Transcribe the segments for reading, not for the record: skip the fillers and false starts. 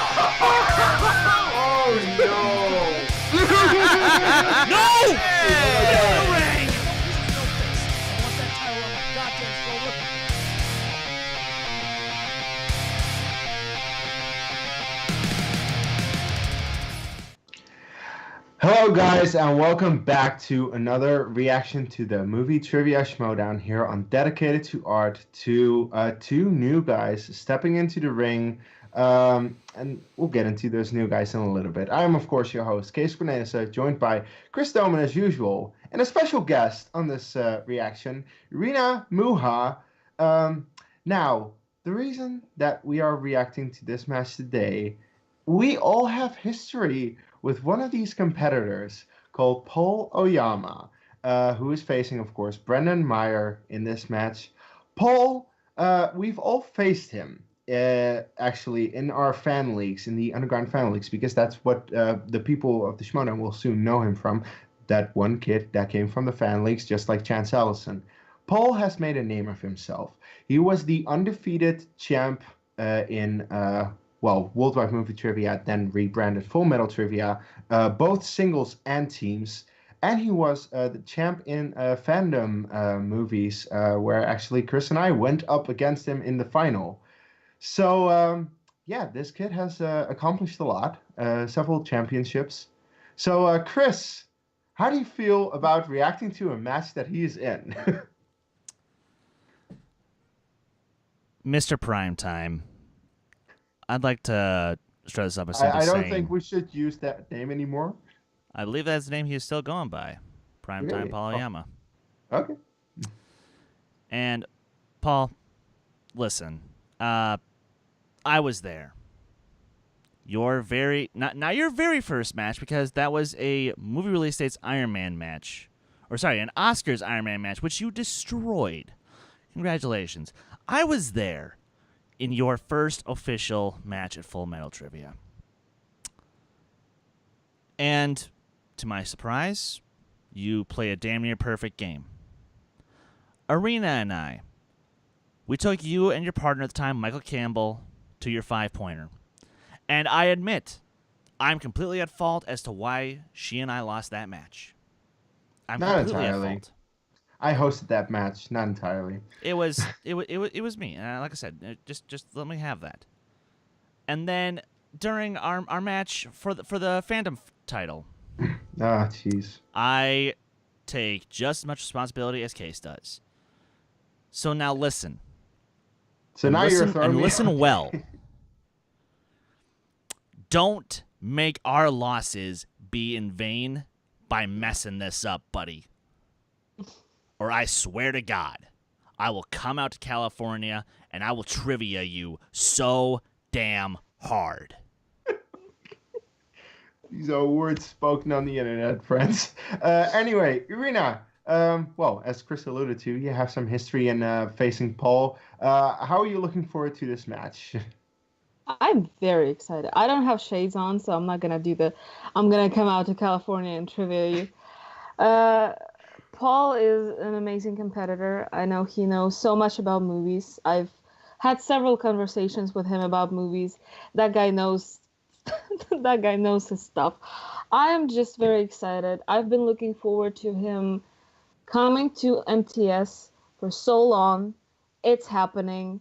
Oh no! No! Hey! Hello guys, and welcome back to another reaction to the movie trivia Schmoedown here on Dedicated to Art. Two new guys stepping into the ring, and we'll get into those new guys in a little bit. I am of course your host, Kees, joined by Chris Doman as usual, and a special guest on this reaction, Irina Muha. Now, the reason that we are reacting to this match today, we all have history with one of these competitors called Paul Oyama, who is facing, of course, Brendan Meyer in this match. Paul, we've all faced him, actually, in our fan leagues, in the underground fan leagues, because that's what the people of the Schmoedown will soon know him from. That one kid that came from the fan leagues, just like Chance Ellison. Paul has made a name of himself. He was the undefeated champ in Worldwide Movie Trivia, then rebranded Full Metal Trivia, both singles and teams. And he was the champ in fandom movies, where actually Chris and I went up against him in the final. So, yeah, this kid has accomplished a lot, several championships. So, Chris, how do you feel about reacting to a match that he is in? Mr. Primetime, I'd like to start this up by simply I don't saying, think we should use that name anymore. I believe that's the name he is still going by. Primetime Really? Paul Oyama. Okay. And, Paul, listen, I was there. Your very, not your very first match, because that was a movie release date's Iron Man match. Or sorry, an Oscars Iron Man match, which you destroyed. Congratulations. I was there in your first official match at Full Metal Trivia. And, to my surprise, you play a damn near perfect game. Irina and I, we took you and your partner at the time, Michael Campbell, to your 5-pointer. And I admit, I'm completely at fault as to why she and I lost that match. I'm Not completely entirely. at fault. I hosted that match, not entirely. It was me, and like I said, just let me have that. And then during our match for the fandom title, Ah, jeez. I take just as much responsibility as Kees does. So now listen. So now you're throwing me listen well. Don't make our losses be in vain by messing this up, buddy. Or I swear to God, I will come out to California and I will trivia you so damn hard. These are words spoken on the internet, friends. Anyway, Irina, as Chris alluded to, you have some history in facing Paul. How are you looking forward to this match? I'm very excited. I don't have shades on, so I'm not going to do I'm going to come out to California and trivia you. Paul is an amazing competitor. I know he knows so much about movies. I've had several conversations with him about movies. That guy knows that guy knows his stuff. I am just very excited. I've been looking forward to him coming to MTS for so long. It's happening.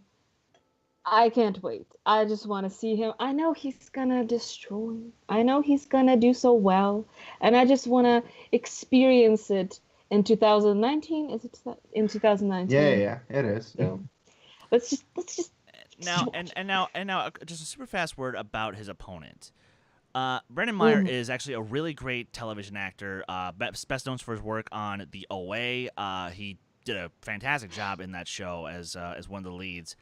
I can't wait. I just want to see him. I know he's going to destroy. I know he's going to do so well. And I just want to experience it in 2019. Is it in 2019? Yeah, it is. So, let's just now just a super fast word about his opponent. Brendan Meyer is actually a really great television actor, best known for his work on The OA. He did a fantastic job in that show as one of the leads.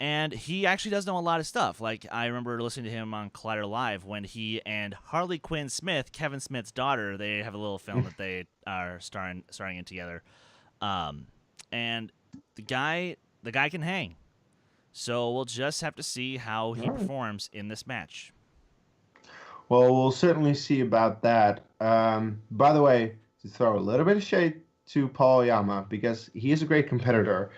And he actually does know a lot of stuff. Like, I remember listening to him on Collider Live when he and Harley Quinn Smith, Kevin Smith's daughter, they have a little film that they are starring in together. And the guy can hang. So we'll just have to see how he performs in this match. Well, we'll certainly see about that. By the way, to throw a little bit of shade to Paul Oyama, because he is a great competitor,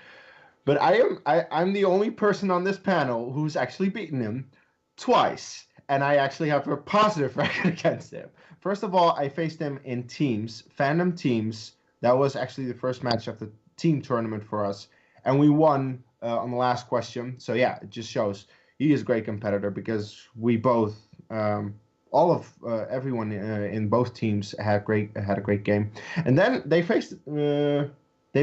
but I'm the only person on this panel who's actually beaten him twice. and I actually have a positive record against him. First of all, I faced him in teams, fandom teams. That was actually the first match of the team tournament for us, and we won on the last question. So yeah, it just shows he is a great competitor because we both, all of everyone in both teams had a great game. And then they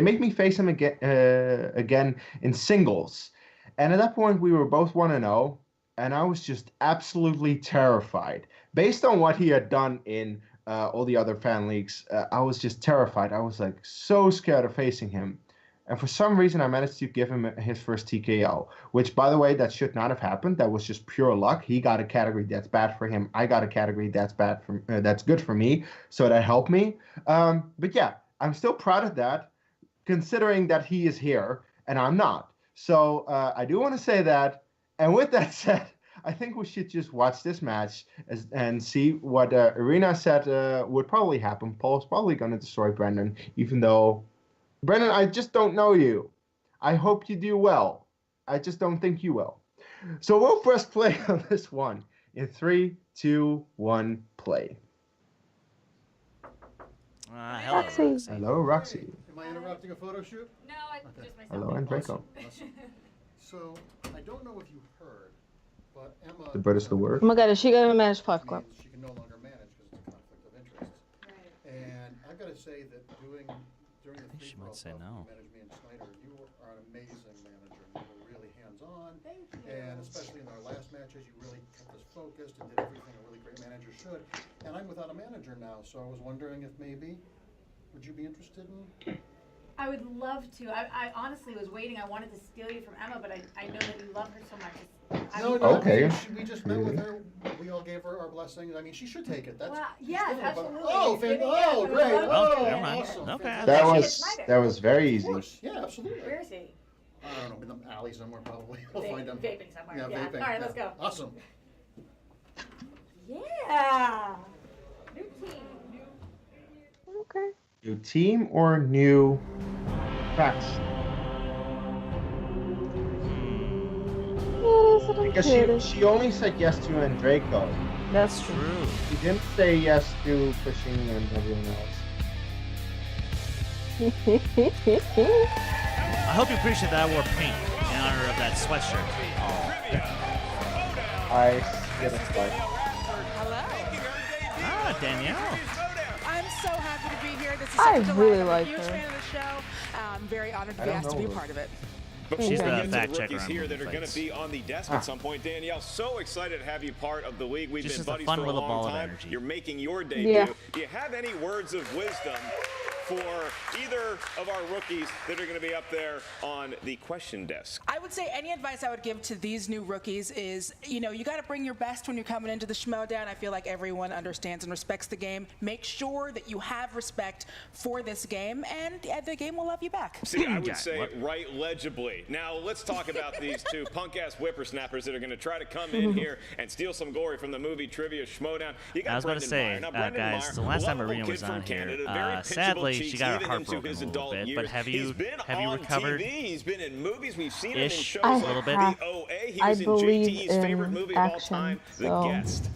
made me face him again in singles, and at that point we were both 1-0. And I was just absolutely terrified. Based on what he had done in all the other fan leagues, I was just terrified. I was like so scared of facing him. And for some reason, I managed to give him his first TKO, which, by the way, that should not have happened. That was just pure luck. He got a category that's bad for him. I got a category that's that's good for me. So that helped me. But yeah, I'm still proud of that, considering that he is here and I'm not. So I do want to say that. And with that said, I think we should just watch this match and see what Irina said would probably happen. Paul's probably going to destroy Brendan, even though, Brendan, I just don't know you. I hope you do well. I just don't think you will. So we'll press play on this one. In 3, 2, 1, play. Hello, Roxy. Hello, Roxy. Hey, am I interrupting a photo shoot? No, just myself. Hello, Andreko. Awesome. So, I don't know if you heard, but Emma... The bird is the word. Oh my god, is she gonna manage 5 Club? means she can no longer manage because it's a conflict of interest. Right. And I've got to say that during the think she might say free-for-all no. you managed me and Snyder, you are an amazing manager. You were really hands-on. Thank you. And especially in our last matches, you really kept us focused and did everything a really great manager should. And I'm without a manager now, so I was wondering if maybe, would you be interested in... I would love to. I honestly was waiting. I wanted to steal you from Emma, but I know that you love her so much. No, Okay. we just met with her. We all gave her our blessings. I mean, she should take it. That's Well, yes, still- absolutely. Oh, Maybe, oh, yeah, great. I would Oh, love to. never mind. awesome. Okay. Fantastic. That was very Of easy. course. Yeah, absolutely. Where is he? I don't know, in the alley somewhere probably. We'll find him. Vaping somewhere. Yeah, vaping. All right, let's yeah. go. Awesome. Yeah. New team. Okay. New team or new tracks? Because she only said yes to Andreko. That's true. True. She didn't say yes to pushing and everyone else. I hope you appreciate that I wore pink in honor of that sweatshirt. I get a start. Hello. Ah, Danielle. I'm so happy to be here. This is I such a really delight. I'm like a huge her. fan of the show. I'm very honored to I be don't asked to be a know. part of it. She's Okay. the fact checker rookies on here that are going fights. to be on the desk at some point. Danielle, so excited to have you part of the league. We've Just been as a buddies fun for a little long ball of time. energy. You're making your debut. Yeah. Do you have any words of wisdom for either of our rookies that are going to be up there on the question desk? I would say any advice I would give to these new rookies is, you got to bring your best when you're coming into the Schmoedown. I feel like everyone understands and respects the game. Make sure that you have respect for this game, and the game will love you back. See, I would Yeah, say what? right legibly. Now, let's talk about these two punk-ass whippersnappers that are going to try to come in here and steal some glory from the movie Trivia Schmoedown. You got I was about to Brendan say, Meyer. Now, Brendan guys, Meyer, the last time lovable Irina kid was from on here, Canada, very pinchable sadly, she cheeks got her even heart into broken his a little adult bit, years. but have you He's been on recovered? TV? He's been in movies. We've seen him in Ish, shows I like a little bit. D2A. He I was in believe JT's favorite in movie of all action, time, The so- Guest.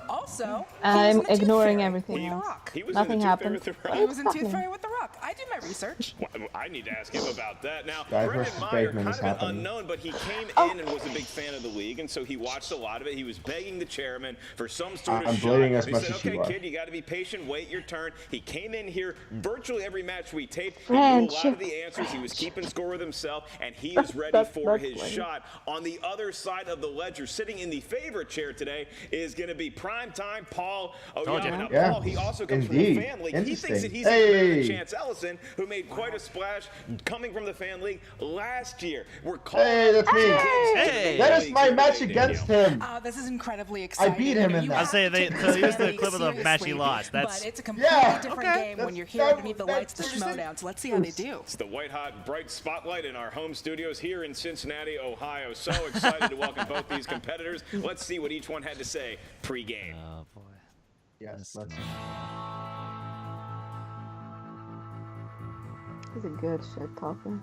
Also, I'm he was in the Tooth ignoring Fairy everything with The else. Rock. He was Nothing in the happened. Tooth Fairy with The He Rock. was in What's Tooth happening? Fairy with The Rock. I did my research. Well, I need to ask him about that. Now, Guy Brendan versus Meyer, Bateman kind is of an happening. unknown, but he came in and was a big fan of the league, and so he watched a lot of it. He was begging the chairman for some sort of I'm shot. bleeding as They much said, as you okay, are. kid, you got to be patient. Wait your turn. He came in here virtually every match we taped. He knew a lot Friendship. of the answers. He was keeping score with himself, and he is ready That's for his funny. shot. On the other side of the ledger, sitting in the favorite chair today, is going to be primetime Paul Told you. Oyama. Now, Yeah, Paul, he also comes indeed. from the fan league. He thinks that Interesting. he's better than Hey. Chance Ellison, who made quite a splash coming from the fan league last year. We're calling Hey, that's me. Hey. That is my match against him. This is incredibly exciting. beat him in You that. have I'll say to they- take they'll this use the very clip of the match he seriously, lost. That's- but it's a completely Yeah. different Okay. game when you're That's- here that- beneath the that- lights, the seriously- Schmoedown. So let's see how they do. It's the white hot bright spotlight in our home studios here in Cincinnati, Ohio. So excited to welcome both these competitors. Let's see what each one had to say pre-game. Oh boy. Yes, let's. He's a good shit talker.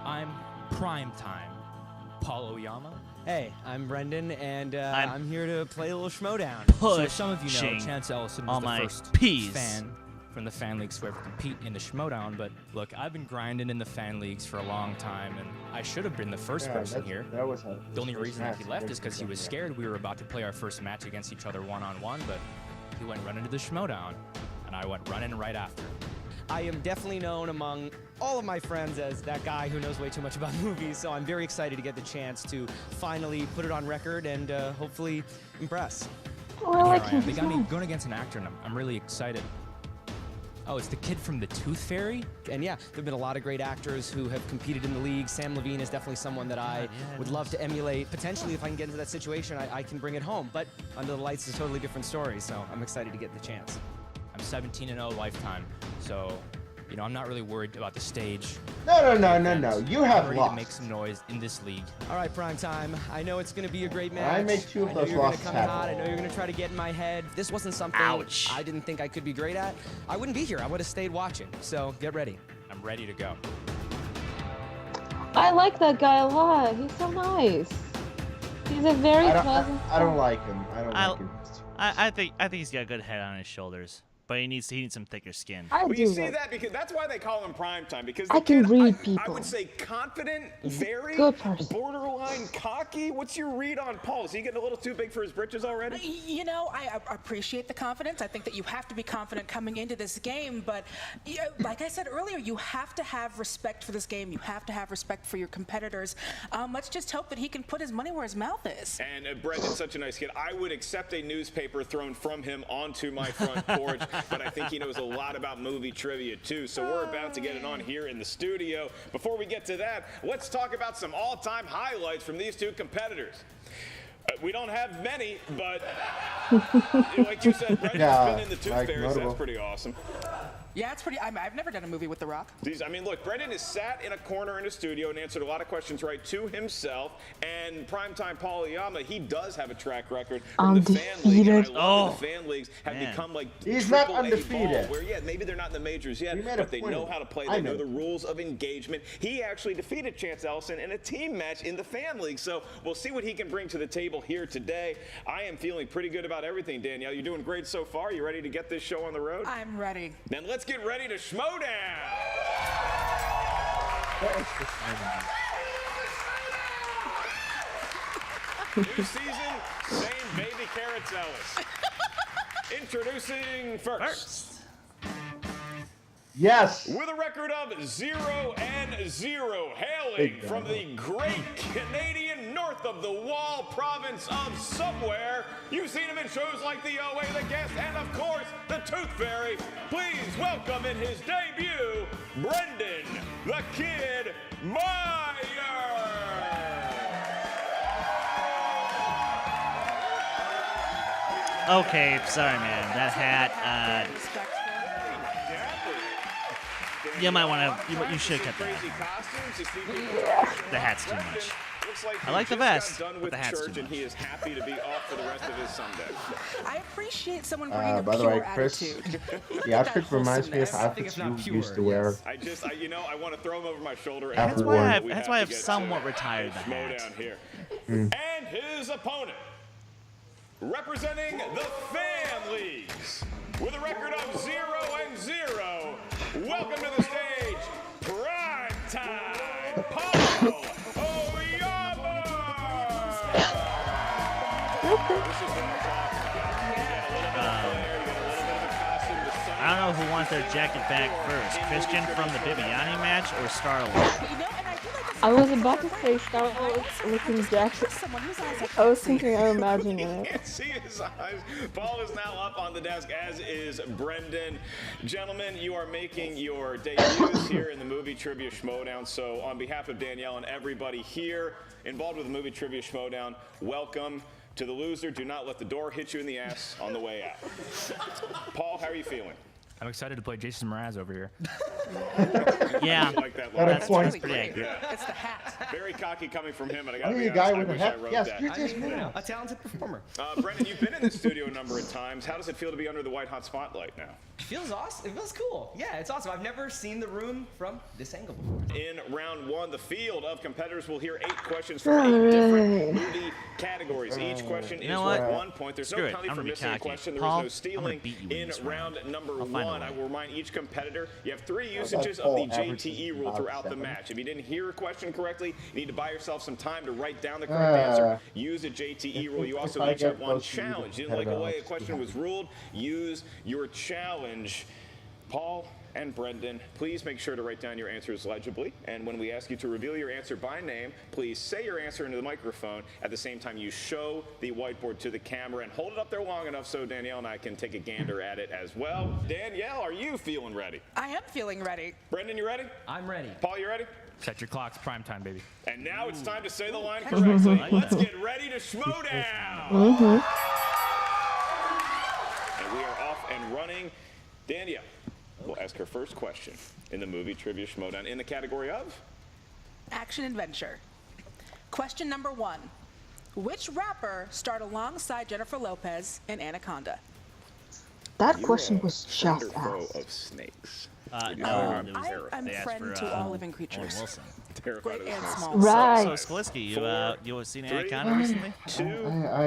I'm primetime Paul Oyama, Hey, I'm Brendan, and I'm here to play a little Schmoedown. Pushing So some of you know, Chance Ellison all was my the first P's. fan from the fan leagues to ever compete in the Schmoedown, but look, I've been grinding in the fan leagues for a long time, and I should have been the first person here. That was The only reason that he left is because he was scared we were about to play our first match against each other one-on-one, but he went running to the Schmoedown, and I went running right after. I am definitely known among all of my friends as that guy who knows way too much about movies, so I'm very excited to get the chance to finally put it on record and hopefully impress. Oh, I like Here I him. am. They got me going against an actor, and I'm really excited. Oh, it's the kid from the Tooth Fairy? And yeah, there have been a lot of great actors who have competed in the league. Sam Levine is definitely someone that I would love to emulate. Potentially, if I can get into that situation, I can bring it home. But Under the Lights is a totally different story, so I'm excited to get the chance. I'm 17-0 lifetime, so, you know, I'm not really worried about the stage. No. You I'm have ready lost. to make some noise in this league. All right, prime time. I know it's going to be a great match. I make two of I know those you're going to losses come happen. hot. I know you're going to try to get in my head. If this wasn't something Ouch. I didn't think I could be great at, I wouldn't be here. I would have stayed watching. So get ready. I'm ready to go. I like that guy a lot. He's so nice. He's a very pleasant. I don't like him. I don't I- like him. I think he's got a good head on his shoulders, but he needs some thicker skin. I Well, do you see like. that because that's why they call him primetime. Because I the can kid, read I people. would say confident, He's a very good person. borderline cocky. What's your read on Paul? Is he getting a little too big for his britches already? You know, I appreciate the confidence. I think that you have to be confident coming into this game, but like I said earlier, you have to have respect for this game. You have to have respect for your competitors. Let's just hope that he can put his money where his mouth is. And Brendan's such a nice kid. I would accept a newspaper thrown from him onto my front porch, but I think he knows a lot about movie trivia too. So we're about to get it on here in the studio. Before we get to that, let's talk about some all-time highlights from these two competitors. We don't have many, but like you said, Brendan's been in the Tooth like Fairies. notable. That's pretty awesome. Yeah, it's pretty. I've never done a movie with The Rock. I mean, look, Brendan has sat in a corner in a studio and answered a lot of questions right to himself. And primetime Paul Oyama, he does have a track record from the fan league. And I love that the fan leagues have become like He's not AAA undefeated. ball, where maybe they're not in the majors yet, He made a but they point know of it. how to play. I They know know. the rules of engagement. He actually defeated Chance Ellison in a team match in the fan league. So we'll see what he can bring to the table here today. I am feeling pretty good about everything, Danielle. You're doing great so far. You ready to get this show on the road? I'm ready. Then let's get ready to Schmoedown. New season, same baby carrots Ellis. Introducing first. Yes. With a record of 0-0, hailing from the great Canadian north of the wall province of somewhere. You've seen him in shows like The OA, The Guest, and of course, The Tooth Fairy. Please welcome in his debut, Brendan the Kid Meyer. Okay, sorry, man. That hat. You might want to. You should cut that. The hat's too much. I like the vest, but the hat's too And he much. is happy to be off for the rest of his Sunday. I appreciate someone bringing a By the pure way, Chris, attitude. the outfit reminds me of wholesomeness. outfits you used to wear. I want to throw him over my shoulder. That's after why we I've have to get somewhat to retired the hat. Schmoedown here. And his opponent, representing the fan leagues, with a record of 0-0. Welcome to the stage, primetime Paul Oyama. This is what I'm talking about. You get a little bit of flair, you get a little bit of a costume. The sun I don't know who wants their jacket back first, Christian from the Bibiani match or Star-Lord. You know, and I do like this. I was about to say Star-Lord looking jacket. Someone whose eyes are I was thinking of imagining You it. can't see his eyes. Paul is now up on the desk, as is Brendan. Gentlemen, you are making your debuts here in the Movie Trivia Schmoedown. So on behalf of Danielle and everybody here involved with the Movie Trivia Schmoedown, welcome to the loser. Do not let the door hit you in the ass on the way out. Paul, how are you feeling? I'm excited to play Jason Mraz over here. Yeah, I like that Got a line. point. that's pretty accurate. It's the hat. Very cocky coming from him, and I I gotta need be a guy honest, with I a wish I hat. wrote Yes, that. you're just A talented performer. Brendan, you've been in the studio a number of times. How does it feel to be under the white hot spotlight now? feels awesome. It feels cool. Yeah, it's awesome. I've never seen the room from this angle before. In round one, the field of competitors will hear 8 questions from 8 different movie categories. Each question is worth 1 point. There's no penalty for missing a question. There is no stealing in round number 1. I will remind each competitor you have 3 usages of the JTE rule throughout the match. If you didn't hear a question correctly, you need to buy yourself some time to write down the correct answer. Use a JTE rule. You also each have 1 challenge. You didn't like the way a question was ruled, use your challenge. Paul and Brendan, please make sure to write down your answers legibly. And when we ask you to reveal your answer by name, please say your answer into the microphone. At the same time, you show the whiteboard to the camera and hold it up there long enough so Danielle and I can take a gander at it as well. Danielle, are you feeling ready? I am feeling ready. Brendan, you ready? I'm ready. Paul, you ready? Set your clocks, prime time, baby. And now it's time to say the line correctly. Let's get ready to Schmoedown. And we are off and running. Danielle will ask her first question in the movie Trivia Schmoedown in the category of Action Adventure. Question number 1. Which rapper starred alongside Jennifer Lopez in Anaconda? That question was just Thunderfoe asked. of snakes. No, it was I'm they asked friend for, to all living Owen creatures. Wilson. Terrified Great of and snakes. small. Right. So Skalisky, you have seen 3, Anaconda recently? 2, I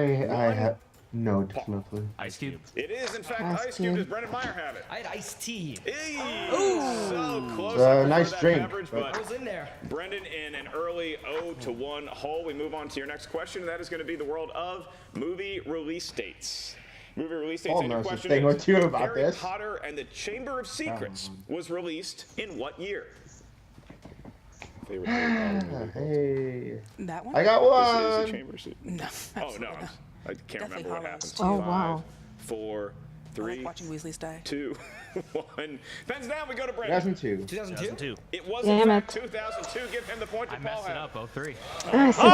have no clue. Ice Cube. It is, in fact, Ice Ice Cube. Cube. Does Brendan Meyer have it? I had iced tea. So close. I prefer nice that drink, beverage, but- but I was in there. Brendan in an early 0-1 hole. We move on to your next question. That is going to be the world of movie release dates. Movie release dates. Paul And your knows a question thing or is, two about Harry this. Potter and the Chamber of Secrets was released in what year? Favorite Harry Potter movie. Hey, That one? I got This is one. the Chamber of Secrets. No. Oh, absolutely no. not. I can't Definitely remember what Hollows. happened. Oh, wow. 5, 4, I 3, like watching Weasley's die. 2, 1. Pens down. We go to Brendan. 2002. 2002? It was Damn in fact it. 2002. Give him the point to I Paul. messed it Howard. up, 03. I said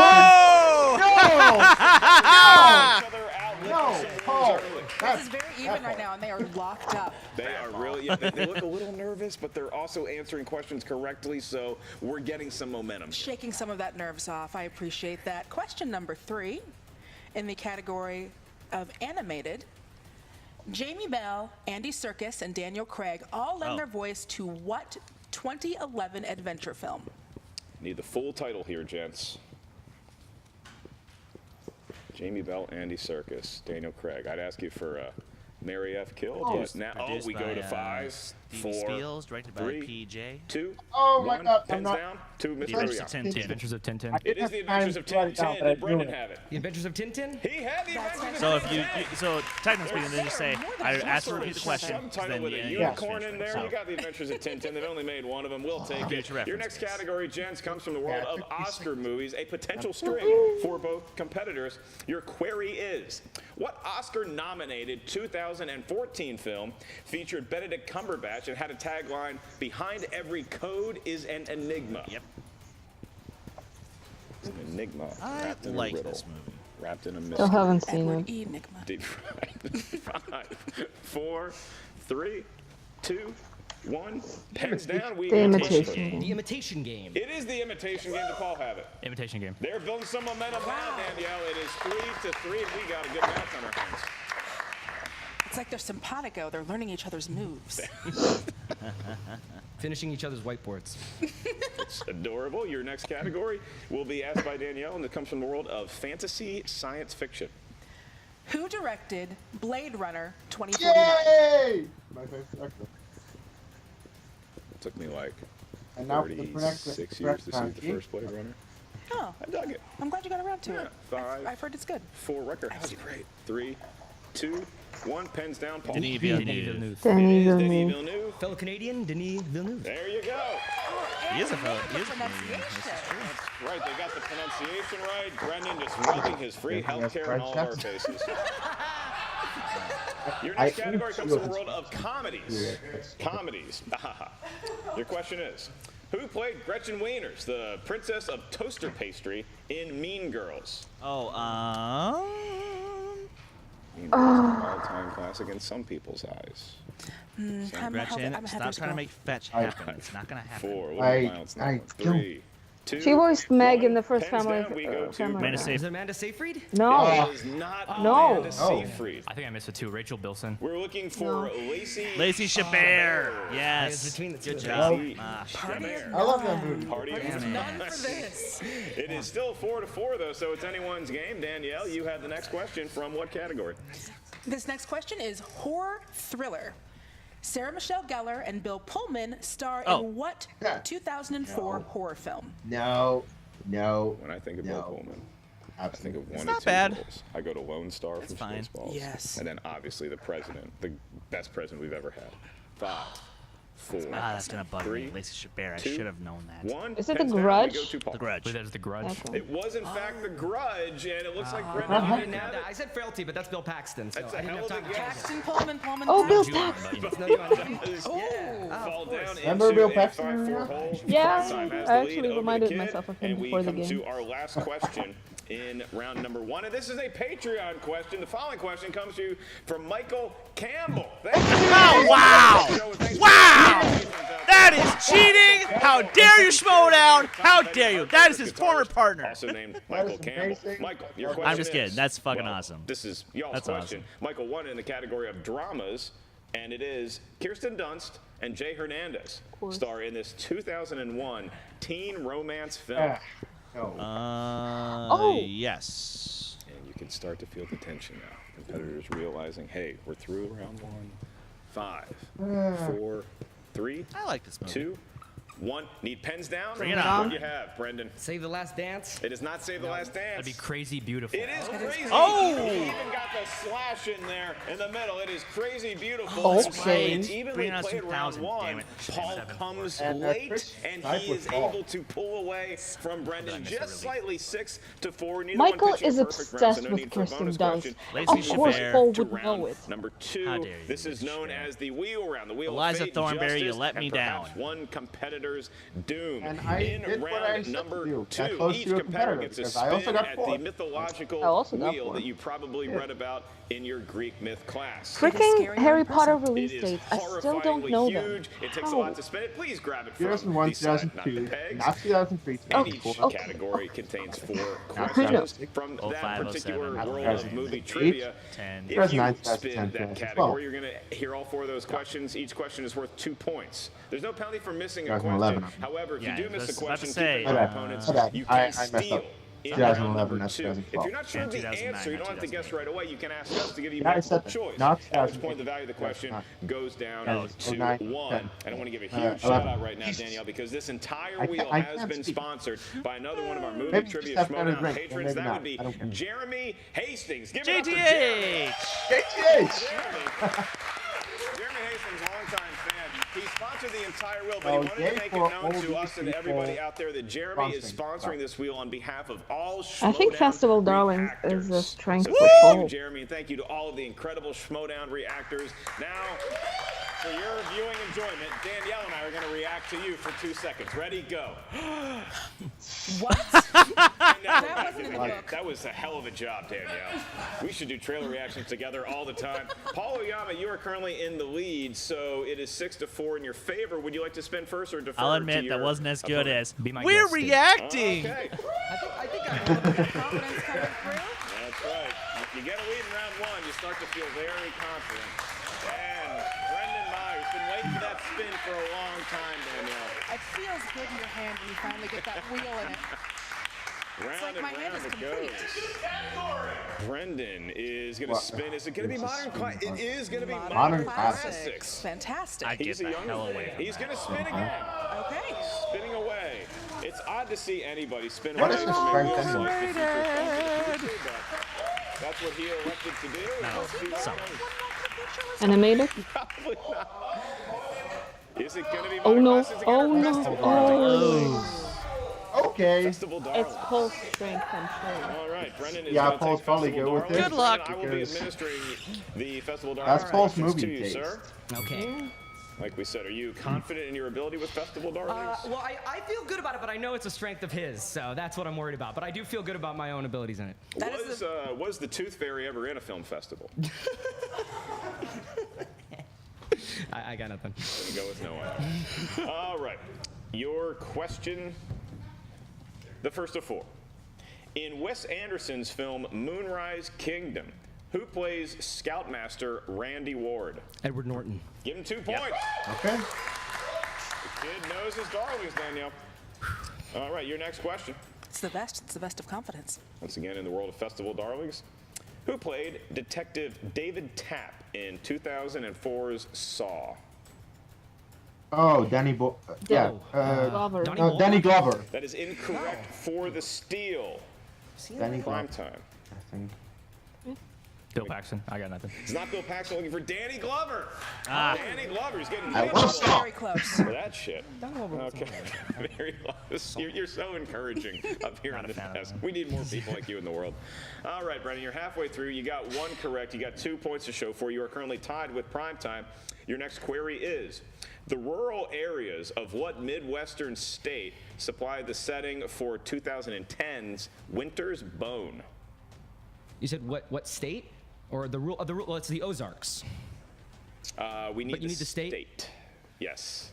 Each other out with No, some Paul. rules early. This is very even right now, and they are locked up. They are really, yeah, they look a little nervous, but they're also answering questions correctly, so we're getting some momentum. Shaking some of that nerves off. I appreciate that. Question number 3 in the category of animated. Jamie Bell, Andy Serkis, and Daniel Craig all lend their voice to what 2011 adventure film? Need the full title here, gents. Jamie Bell, Andy Serkis, Daniel Craig. I'd ask you for Mary F. Killed, but now Produced we go to by, 5, Stevie 4, Spiels, directed by 3, PJ. 2, Oh my 1. God, I'm Pens not- down to The Mr. Adventures of Orion. The Tintin. Adventures of Tintin. It is the Adventures of I'm trying to write it down, Tintin. but I Did Brendan ruined it. have it? The Adventures of Tintin? He had the Adventures So of if you, Tintin. so technically speaking, then just say, I asked to repeat the question. Subtitle then with a you unicorn finish in it. there. So- You got the Adventures of Tintin. They've only made one of them. We'll take Get it. your Your next references. category, gents, comes from the world of Oscar movies, a potential string for both competitors. Your query is, what Oscar-nominated 2014 film featured Benedict Cumberbatch and had a tagline, "Behind every code is an enigma"? Yep. It's an enigma I wrapped in like a riddle, this movie. wrapped in a mystery. Still haven't seen Edward it. E. Enigma. Deep fried. 5, 4, 3, 2, 1. Pens down. We The go to Imitation Brendan. Game. The Imitation Game. It is the imitation game. To Paul have it. Imitation Game. They're building some momentum now, Danielle. It is 3-3, and we got a good match on our hands. It's like they're simpatico. They're learning each other's moves. Finishing each other's whiteboards. It's adorable. Your next category will be asked by Danielle, and it comes from the world of fantasy science fiction. Who directed Blade Runner 2049? Yay! My favorite director. It took me like And now for the 36 years to see the first Blade Runner. Oh, I dug it. I'm glad you got around to Yeah, it. 5, I've heard it's good. 4. Record has great. 3, 2, 1. Pens down, Paul. Denis It Villeneuve. Denis is Denis Villeneuve. Villeneuve. Fellow Canadian, Denis Villeneuve. There you go. He is a fellow. The He is a Canadian. pronunciation. Right, they got the pronunciation right. Brendan just rubbing his free healthcare in all of our faces. Your next category comes from the world of comedies. Comedies. Your question is, who played Gretchen Wieners, the princess of toaster pastry, in Mean Girls? Oh, Mean Girls is an all-time classic in some people's eyes. Gretchen, I'm stop Heather's trying to girl. make fetch happen. It's not gonna happen. 4. What are the I violence now? don't- 3, 2. She voiced Meg 1. in the first Pens family. down. We go to Family Amanda Guy. Seyfried. Is it Amanda Seyfried? No. It is not No. Amanda Seyfried. I think I missed the 2. Rachel Bilson. We're looking for No. Lacey Chabert. It's Yes. between the two Good of job. Lacey Chabert. I love that movie. Party of There's None. none for this. It is still 4-4 though, so it's anyone's game. Danielle, you have the next question from what category? This next question is horror thriller. Sarah Michelle Gellar and Bill Pullman star Oh. in what 2004 horror film? No. When I think of Bill Pullman, I think of one not of two bad. roles. I go to Lone Star from fine. Spaceballs. Yes. And then obviously the president, the best president we've ever had. 5, 4, That's gonna bug me. 3, Lacey Chabert. I 2, should have known that. 1. Is it The Pens down. Grudge? We go to Paul. The Grudge. I believe that is The Grudge. Okay. It was in fact The Grudge, and it looks like I Brendan didn't have that. I said Frailty, but that's Bill Paxton. So That's I a didn't hell have of a time to guess. Paxton, Pullman. Oh, Bill Ju-on, Paxton. but- No, you want fall down Remember into Bill a Paxton? 5-4 hole. Yeah, Time has I the actually lead over reminded the kid, myself of him and before the we come game. to our last question in round number 1, and this is a Patreon question. The following question comes to you from Michael Campbell. Thank you. Oh, wow! Wow! That is cheating! How dare you, Schmoedown! How dare you! That is his former partner. Also named Michael is Campbell. amazing. Michael, your question I'm just kidding. is- That's fucking well, awesome. This is y'all's That's question. awesome. Michael won in the category of dramas, and it is Kirsten Dunst and Jay Hernandez star in this 2001 teen romance film. No. Yes. And you can start to feel the tension now. Competitors realizing, hey, we're through round 1. 5, 4, 3, I like this movie. 2, 1. Need pens down? Bring it What on. do you have, Brendan? Save the Last Dance. It is not Save the Last Dance. That'd be Crazy Beautiful. It is crazy. Oh! You even got the slash in there in the middle. It is crazy beautiful. Oh, It's okay. It's evenly Bring it on played round 2000, 1. damn it. Paul 7-4. comes And, late, Chris and tied he with is Paul. able to pull away from Brendan missed a just relief. slightly 6-4. Neither Michael one pitching is a perfect round, so obsessed no with need for a Kirsten bonus Dunst. question. Lacey Of course, Chabert Paul To would round know it. number 2. How dare you, This is Lacey known Chabert. as the wheel round. The wheel Eliza of fate, Thornberry, you justice, let me and perhaps down. one competitor's doom. And I In did what I round said to number do. Got 2, close each to a competitor competitor, gets a because I also spin got at 4. the mythological I also got wheel 4. that you probably read about in your Greek myth class. Freaking scary Harry in Potter person. release It is dates. I still don't horrifyingly know huge. them. It takes a How? lot to spin it. Please grab it from 2001, the side, not the 2002, pegs. not 2003, And each 2004. category contains 4 Not questions 2006, from that 05, particular 07, world of 2008, movie trivia. 10. If you 2009, spin 2010, that 2012. category, you're going to hear all 4 of those questions. Each question is worth 2 points. There's no penalty for missing a 2011. question. However, if Yeah, you do miss a that's about question, to keep say, in mind, My opponents, bad. you I can messed up. steal. In 2011, round number not 2. 2012. If you're not sure Yeah, of the 2009, answer, you not don't have to guess 2008. right away. You can ask us to give you Yeah, I multiple said that. choice. Not At which point, the 2008. value of the question goes down Yeah, to 09, 1. 10. And I want to give a huge 11. shout out right now, Danielle, because this entire I wheel can't- I has can't been speak. sponsored by another one of our movie Maybe trivia just have better Schmoedown drink, or patrons. maybe That not. would be I don't care. Jeremy Hastings. Give it up for Jeremy. JTH! JTH! Jeremy Hastings, longtime fan. He sponsored the entire wheel, but Oh, he wanted yay to make it for known all to these us and people everybody out there that Jeremy is sponsoring. sponsoring this wheel on behalf of all I think Schmoedown Festival Darling reactors. is a strength So of thank you, Paul. Jeremy, and thank you to all of the incredible Schmoedown reactors. Now, for your viewing enjoyment, Danielle and I are going to react to you for 2 seconds. Ready, go. What? That wasn't in the book. That was a hell of a job, Danielle. We should do trailer reactions together all the time. Paul Oyama, you are currently in the lead, so it is 6-4 in your favor. Would you like to spin first or defer? I'll to admit your that wasn't as good opponent? as Be my we're guest, Steve. reacting. Okay, I think I have a little bit of confidence coming through. that's right. You get a lead in round 1, you start to feel very confident. And Brendan Meyer has been waiting for that spin for a long time, Danielle. It feels good in your hand when you finally get that wheel in it. Round like and my hand round is it complete. goes. Brendan is going to spin. Is it going to be modern? It is going to be Modern classics. Fantastic. I get He's a the young hell man. away from He's that. going to spin again. Okay. Spinning away. It's odd to see anybody spin What away is from the a strength wheel anyway? like the Future Company, but that's what he elected to do. No, so. Animated? Probably not. Is it going to be Oh modern no. classics again Oh or no. Festival Oh. Okay. Festival Darling? It's Paul's strength, I'm sure. All right, Brendan is Yeah, going to Paul's take probably Festival good with Darling. this. Good luck. I will be because administering the Festival Darling That's Paul's questions movie to you, taste. sir. Okay. Like we said, are you confident in your ability with Festival Darlings? Well, I feel good about it, but I know it's a strength of his, so that's what I'm worried about. But I do feel good about my own abilities in it. Was the Tooth Fairy ever in a film festival? I got nothing. Go with no one. All right. Your question The first of 4. In Wes Anderson's film Moonrise Kingdom, who plays Scoutmaster Randy Ward? Edward Norton. Give him 2 points. Okay. The kid knows his darlings, Danielle. All right, your next question. It's the best. It's the best of confidence. Once again, in the world of festival darlings, who played Detective David Tapp in 2004's Saw? Oh, Danny Glover. Danny Glover. That is incorrect for the steal. Danny Prime Glover, time. I think. Bill Paxton. I got nothing. It's not Bill Paxton, looking for Danny Glover. Danny Glover. He's getting Very close. for that shit. Okay. Very close. You're so encouraging up here on the desk. We need more people like you in the world. All right, Brendan, you're halfway through. You got 1 correct. You got 2 points to show for. You are currently tied with Primetime. Your next query is, the rural areas of what Midwestern state supplied the setting for 2010's Winter's Bone? You said what state? Or the rule? Well, it's the Ozarks. We need, But you need the state? Yes.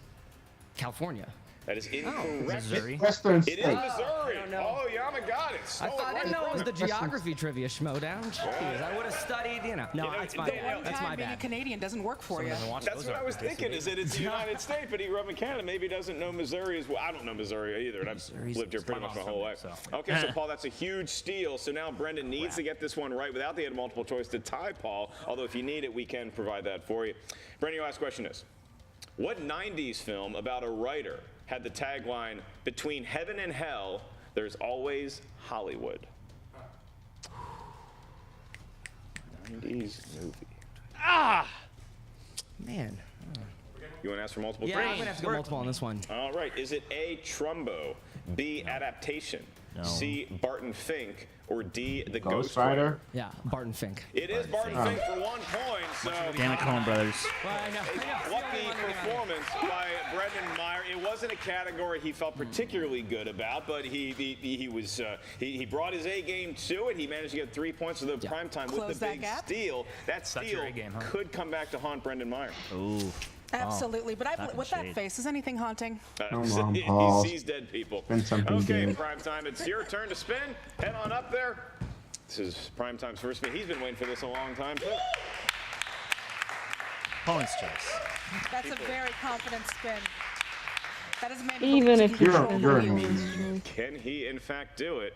California. That is incorrect. Missouri. Western It State. is Missouri. Oh, Oyama got it. I Stole didn't right know it was from the geography trivia Schmoedown. Jeez, I would have studied, No, that's my bad. That's my Being a bad. Canadian doesn't work for you. That's what I was thinking, is that it's the United States, but he grew up in Canada. Maybe he doesn't know Missouri as well. I don't know Missouri either, and I've lived here pretty much my whole life. Okay, so Paul, that's a huge steal. So now Brendan needs to get this one right without the multiple choice to tie Paul, although if you need it, we can provide that for you. Brendan, your last question is, what 90s film about a writer had the tagline, "Between heaven and hell, there's always Hollywood"? 90s movie. Man. You want to ask for multiple Yeah, choice? I'm gonna have to go multiple on this one. All right. Is it A, Trumbo, B, Adaptation, No. C, Barton Fink, or D, The Ghost Ghost Rider. Yeah, Barton Fink. It is Barton Fink for 1 point. So Damn it, Coen Brothers. Well, I know. lucky performance by Brendan Meyer. It wasn't a category he felt particularly good about, but he brought his A game to it. He managed to get 3 points for the prime time with Close the that big gap. steal. That That's steal your A game, huh? could come back to haunt Brendan Meyer. Ooh. Absolutely. But Talking with that shade. face, is anything haunting? Come on, He Paul. sees dead people. Spin something Okay, good. prime time. It's your turn to spin. Head on up there. This is prime time's first spin. He's been waiting for this a long time too. Opponent's choice. That's a very confident spin. That is a man who Even believes if he can You're- control you're the wheels. mean. Can he in fact do it?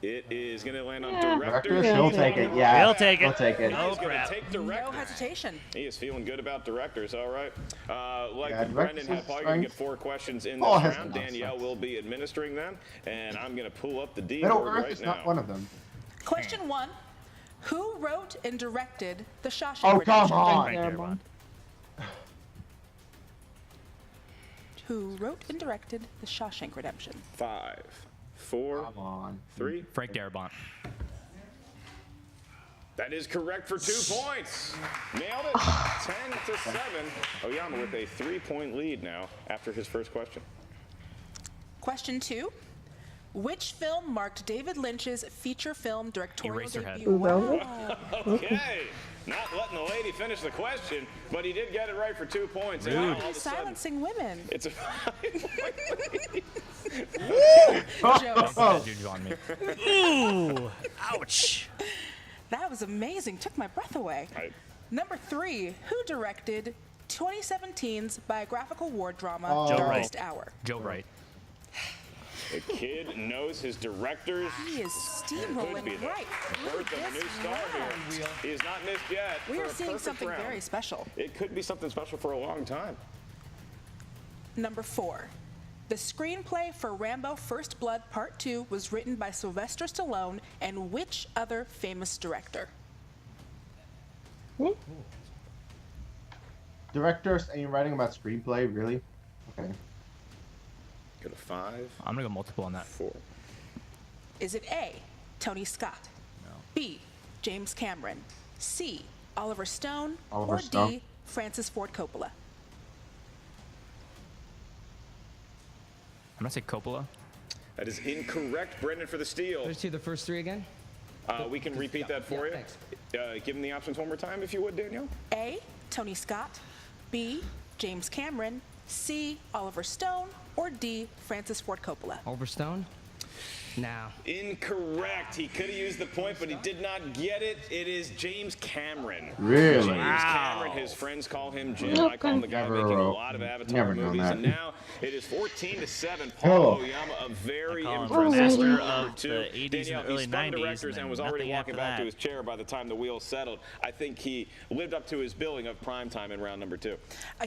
It is going to land on Yeah. director. Director, he'll take it. Yeah, He'll take it. He'll take it. Oh, He's going crap. to take No director. hesitation. He is feeling good about directors. All right. Like Yeah, Brendan director's had, Paul, you're going to get strength. 4 questions in Paul this has round. no Danielle strength. will be administering them, and I'm going to pull up the D Middle board Earth right is now. not one of them. Question 1. Who wrote and directed The Shawshank Oh, come Redemption? on. Frank Darabont. Who wrote and directed The Shawshank Redemption? 5, 4, Come on. 3. Frank Darabont. That is correct for 2 points. Nailed it. 10-7. Oyama with a 3-point lead now after his first question. Question 2. Which film marked David Lynch's feature film directorial Eraserhead. debut? Wow. Okay. Not letting the lady finish the question, but he did get it right for 2 points. And now all of a sudden, Silencing women. it's a Jokes. Oh, Juju on me. Ooh. Ouch. That was amazing. Took my breath away. Right. Number 3. Who directed 2017's biographical war drama, Joe Darkest Wright. Hour? Joe Wright. The kid knows his directors. He is Could be steamrolling the right birth through of a new this star round. here. He has not missed yet. We for are a seeing perfect something round. very special. It could be something special for a long time. Number 4. The screenplay for Rambo First Blood Part 2 was written by Sylvester Stallone and which other famous director? directors, and you're writing about screenplay, really? Okay. Go to 5, I'm gonna go multiple on that. 4. Is it A, Tony Scott? No. B, James Cameron? C, Oliver Stone? Oliver or Stone. D, Francis Ford Coppola? I'm gonna say Coppola. That is incorrect, Brendan, for the steal. Let's do the first 3 again. We can repeat that for yeah, you. thanks. Give him the options one more time, if you would, Danielle. A, Tony Scott? B, James Cameron? C, Oliver Stone? Or D, Francis Ford Coppola? Oliver Stone. Now. Incorrect. He could have used the point, but he did not get it. It is James Cameron. Really? James Wow. Cameron. His friends call him Jim. I call him the guy Never making a wrote- lot of Avatar never known movies. that. And now it is 14-7. Paul Oh. Oyama, a very I call him impressive master round of number two. the 80s and Danielle, early he spun 90s directors and and was then already nothing walking after back to that. his chair by the time the wheels settled. I think he lived up to his billing of primetime in round number 2.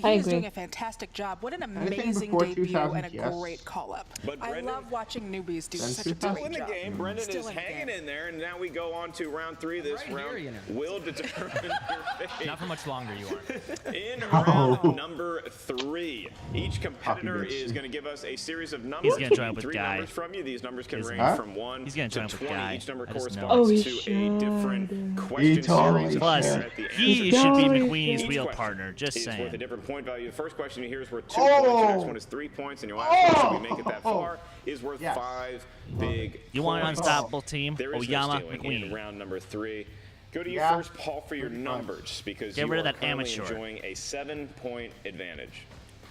He is agree. doing a fantastic job. What an amazing before debut 2000, and a yes. great call-up. But I Brendan- love watching newbies do Since such a 2000. great In the job. game, Brendan Still is in the hanging game. in there, and now we go on to round 3. This Right round here, you know. will determine your fate. Not for much longer, you are. In Oh. round number 3, each competitor Copy is this. going to give us a series of numbers. gonna join up with 3 Guy. numbers from you. These numbers can Isn't range he? from 1 He's gonna to join up with 20. Guy. Each number I just know corresponds it. to a different question totally series. Plus, should. At the end. he Guy should be should. McQueen's Each wheel question partner. Just is worth a saying. different point value. The first question you hear is worth 2 Oh. points. The next one is 3 points, and your last one, if we make it that far, is worth Yes. 5 big You want an points. unstoppable team? There is Oyama, no stealing in McQueen. round number 3. Go to you Yeah. first, Paul, for your Pretty fun. numbers, because Get you rid are of that currently amateur. enjoying a 7-point advantage.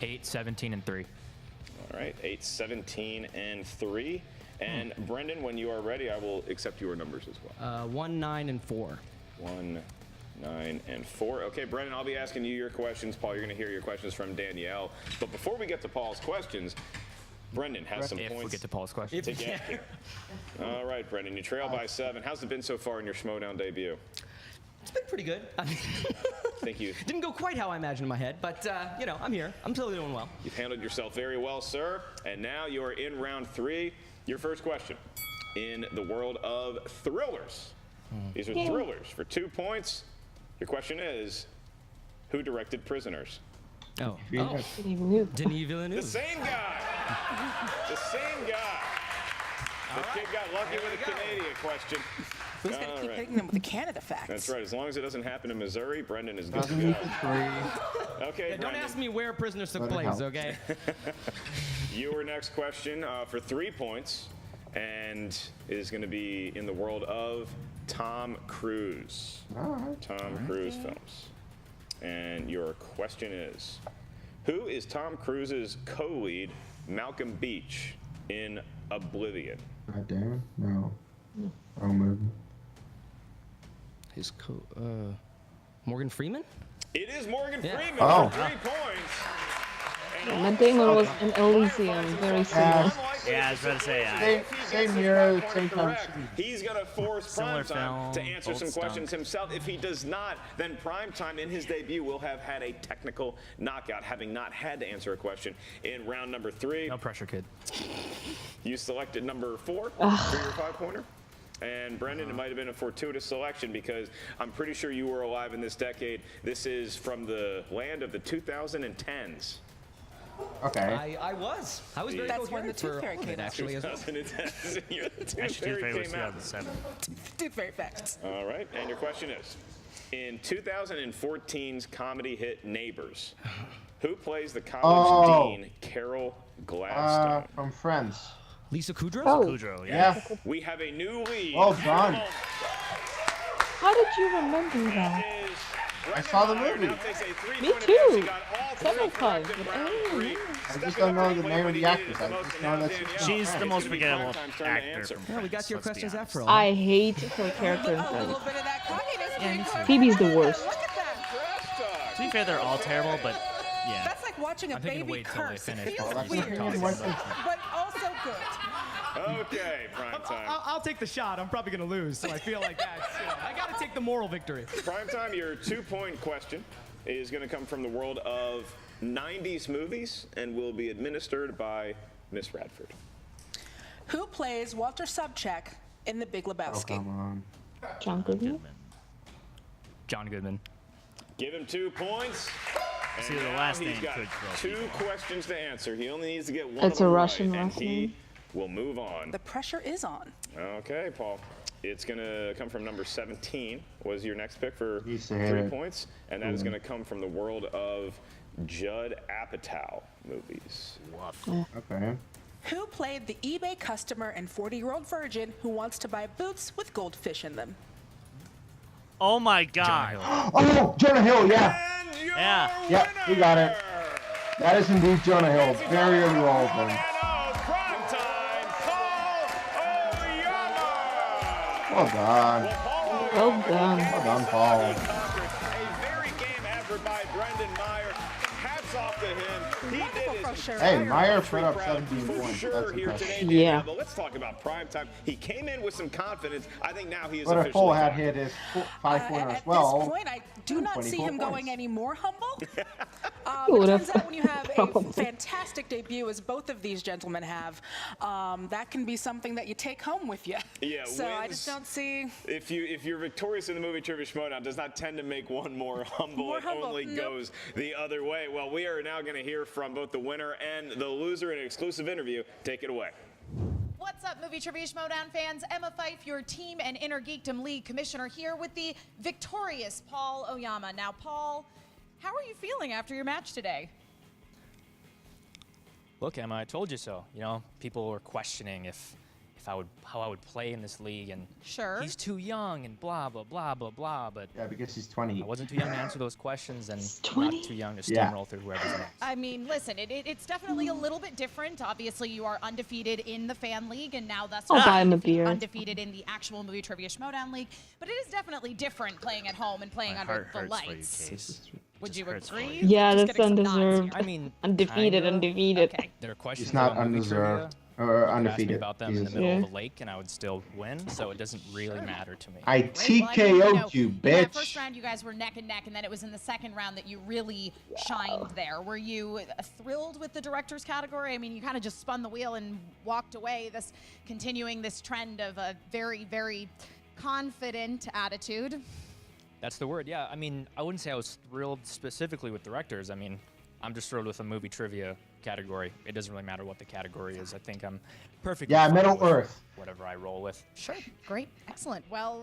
8, 17, and 3. All right, 8, 17, and 3. And Brendan, when you are ready, I will accept your numbers as well. 1, 9, and 4. 1, 9, and 4. Okay, Brendan, I'll be asking you your questions. Paul, you're going to hear your questions from Danielle. But before we get to Paul's questions, Brendan has some If we points get to Paul's question. to get here. All right, Brendan, you trail by 7. How's it been so far in your Schmoedown debut? It's been pretty good. Thank you. Didn't go quite how I imagined in my head, but you know, I'm here. I'm totally doing well. You've handled yourself very well, sir. And now you're in round 3. Your first question. In the world of thrillers. These are thrillers for 2 points. Your question is, who directed Prisoners? Oh, Didn't even knew. Denis The Villeneuve. same guy. The same guy. The kid got lucky with a Canadian question. Who's going to All keep right. hitting them with the Canada facts? That's right. As long as it doesn't happen in Missouri, Brendan is good to Doesn't go. equal 3. Okay, Yeah, don't Brendan, ask me where Prisoners took Let it place, help. okay? your next question for 3 points, and is going to be in the world of Tom Cruise. All right. Tom Cruise films. And your question is, who is Tom Cruise's co-lead, Malcolm Beach, in Oblivion? God damn it. No. Wrong movie. His Morgan Freeman? It is Morgan Yeah. Freeman Oh. for 3 points. And Matt Damon was in Elysium, very similar. Yeah, I was about to say, Same year, same time. He's going to force Similar Primetime to film, answer both some questions stunk. himself. If he does not, then Primetime in his debut will have had a technical knockout, having not had to answer a question in round number 3. No pressure, kid. You selected number 4 for your 5-pointer. And Brendan, it might have been a fortuitous selection because I'm pretty sure you were alive in this decade. This is from the land of the 2010s. Okay. I was. I was very That's when the coherent Tooth for Fairy all of came it, out. actually, as well. 2010s. Yeah, the Tooth Actually, Tooth Fairy Fairy was came out. 2007. Tooth Fairy facts. All right, and your question is, in 2014's comedy hit Neighbors, who plays the college dean Carol Gladstone? From Friends. Lisa Kudrow? Oh, Kudrow, yeah. Yeah. We have a new lead. Well done. how did you remember that? I saw the movie. Me too. Several times, but I don't remember. I just don't know the name of the actress. I just know that She's the most forgettable actor from Yeah, we got Friends, your let's be questions honest. after all. I hate her character in A Friends. little bit of that cockiness. Yeah, me being too. put Phoebe's the forward. worst. Look at that. To be fair, they're all terrible, but yeah. That's like watching a I'm thinking baby wait till they curse. It finish feels before we weird, start talking about but also good. Okay, Primetime. I'll take the shot. I'm probably going to lose, so I feel like that's, I got to take the moral victory. Primetime, your 2-point question is going to come from the world of 90s movies and will be administered by Miss Radford. Who plays Walter Sobchak in The Big Oh, Lebowski? come on. John Goodman. John Goodman. Give him 2 points. And See, the now last he's name got could throw 2 people. questions to answer. He only needs to get one It's of a them Russian right, and last he name. will move on. The pressure is on. Okay, Paul. It's going to come from number 17, was your next pick for Used to 3 hate it. points. And that is going to come from the world of Judd Apatow movies. Okay. Who played the eBay customer and 40-year-old virgin who wants to buy boots with goldfish in them? Oh my god. Oh, Jonah Hill, yeah. And your Yeah. Yep, we got it. That is indeed Jonah Hill. Very early role of him. Primetime, Paul Well done. Well done. Well done, Paul. A very game effort by Brendan Meyer. Hats off to him. He did his Hey, Meyer put up 17 for points. sure That's here impressive. today. Yeah. But let's talk about prime time. He came in with some confidence. I think now he is But if officially Paul had gone. hit his 5-pointer as At well. this point, I do not see 24 him points. going any more humble. Who It would've turns out when you have a probably. fantastic debut, as both of these gentlemen have, that can be something that you take home with you. Yeah, So I wins- just don't see. If you're victorious in the movie Trivia Schmoedown, does not tend to make one more humble. More It humble, only nope. goes the other way. Well, we are now going to hear from both the winner and the loser in an exclusive interview. Take it away. What's up, Movie Trivia Schmoedown fans? Emma Fife, your Team and Inner Geekdom League Commissioner, here with the victorious Paul Oyama. Now, Paul, how are you feeling after your match today? Look, Emma, I told you so. You know, people were questioning how I would play in this league, and Sure. he's too young and blah blah blah blah blah. But Yeah, because he's 20. I wasn't too young to answer those questions, and He's not 20? too young to Yeah. steamroll through whoever's next. I mean, listen, it's definitely a little bit different. Obviously, you are undefeated in the fan league, and now thus I'll far buy him a beer. undefeated in the actual Movie Trivia Schmoedown League. But it is definitely different playing at home and playing My under heart the hurts for you, lights. Case. Would you hurts for agree? you. Yeah, Just that's getting some nods undeserved. here. I mean, Undefeated, kinda. undefeated. Okay. There are questions He's not about movie trivia. undeserved. Or You could ask me undefeated. about them in the Jesus. middle of Yeah. the lake, and I would still win. So it doesn't really matter to me. I Great. Well, I mean, TKO'd you, in that first bitch. round, you guys were neck and neck, and then it was in the second round that you really shined there. Were you thrilled with the director's category? I mean, you kind of just spun the wheel and walked away, continuing this trend of a very, very confident attitude. That's the word, yeah. I mean, I wouldn't say I was thrilled specifically with directors. I mean, I'm just thrilled with the movie trivia category. It doesn't really matter what the category is. I think I'm perfectly Yeah, fine Middle with Earth. whatever I roll with. Sure. Great. Excellent. Well,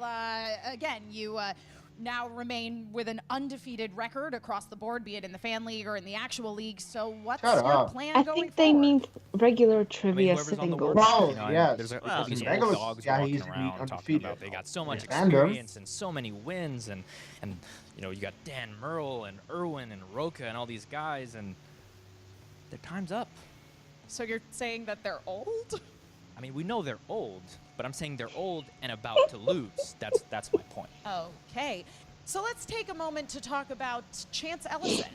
again, you now remain with an undefeated record across the board, be it in the fan league or in the actual league. So what's Shut your up. plan I going think they forward? mean regular I mean, trivia whoever's on the singles. board, Well, you know, yes. there's Well, these old regular- dogs yeah, walking he's gonna be around talking undefeated. about they got so much Stand 'em. experience and so many wins, and you know, you got Dan Merle and Irwin and Roca and all these guys, and their time's up. So you're saying that they're old? I mean, we know they're old, but I'm saying they're old and about to lose. That's my point. Okay. So let's take a moment to talk about Chance Ellison.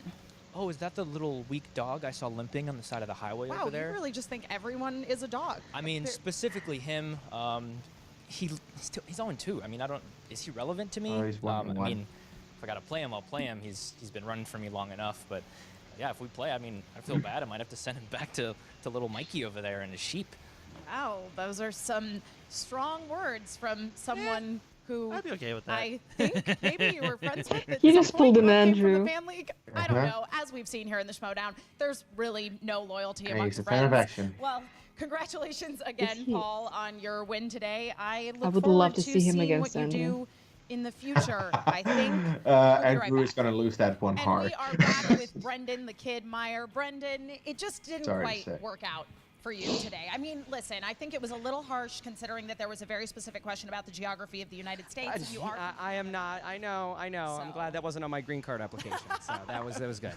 Oh, is that the little weak dog I saw limping on the side of the highway Wow, over you there? really just think everyone is a dog. I mean, They're- specifically him. He's 0-2. I mean, is he relevant to me? Oh, he's 1-1. I mean, if I gotta play him, I'll play him. He's been running for me long enough. But yeah, if we play, I mean, I feel bad. I might have to send him back to little Mikey over there and his sheep. Wow, those are some strong words from someone who I'd be okay with that. I think maybe you were friends with. At You some just point pulled an who came from Andrew. the fan league. I don't Uh-huh. know. As we've seen here in the Schmoedown, there's really no loyalty Hey, amongst he's a friends. fan of action. Well, congratulations again, he? Paul, on your win today. I look would forward love to see him seeing against what you do Andrew. in the future. I think. Andrew right is back. gonna lose that one And hard. we are back with Brendan, the kid Meyer. Brendan, it just didn't Sorry to quite say. work out for you today. I mean, listen, I think it was a little harsh considering that there was a very specific question about the geography of the United States. You are I am not. I know. I'm So- glad that wasn't on my green card application. So that was good.